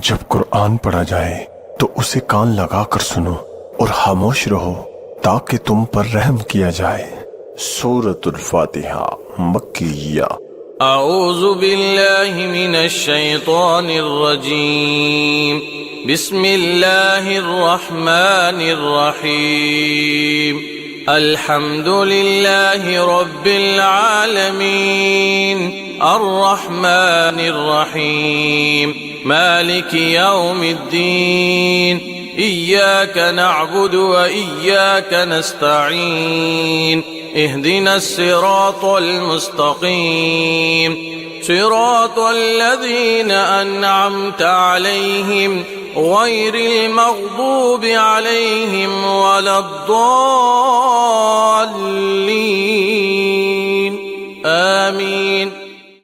जब कुरान पढ़ा जाए तो उसे कान लगाकर सुनो और खामोश रहो ताकि तुम पर रहम किया जाए। सूरतुल फातिहा मक्किया। अऊज़ु बिल्लाहि मिनश शैतानिर रजीम। बिस्मिल्लाहिर रहमानिर रहीम। अल्हम्दुलिल्लाहि रब्बिल आलमीन। अर्रहमानिर रहीम। मालिकि यौमिद्दीन। इय्याक नअबुदु व इय्याक नस्तईन। اهدنا الصراط المستقيم صراط الذين أنعمت عليهم غير المغضوب عليهم ولا الضالين آمين।